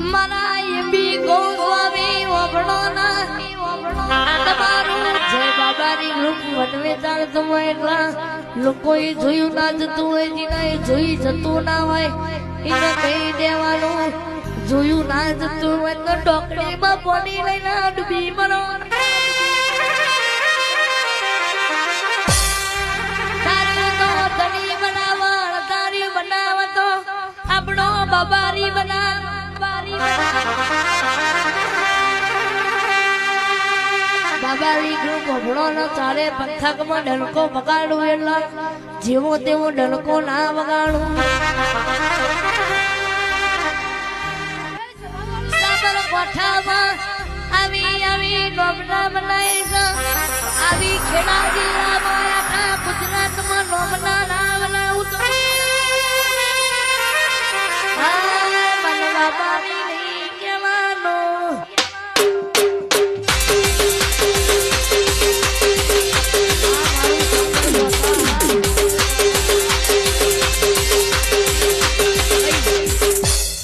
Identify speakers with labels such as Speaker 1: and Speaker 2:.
Speaker 1: મારા એબી ગોસ્વામી ઓબણોના તમારું જય બાબાની ગ્રુપ વટવે ચાલતું હોય એટલા લોકોએ જોયું ના જતું હોય જેના જોઈ જતું ના હોય એને કહી દેવાનું જોયું ના જતું હોય તો ટોકરીમાં પાણી લઈને ડૂબી મરો આપણો બાબારી બના બાબારી ગ્રુપ ભણો નો ચારે પંથકમાં ડલકો વગાડું એટલે જેવો તેવો ડલકો ના વગાડું સાબરકાંઠામાં આવી નોમના બનાય આવી ખેડા જિલ્લામાં આખા ગુજરાતમાં નોમના નામ ના ઉતરે બાબાની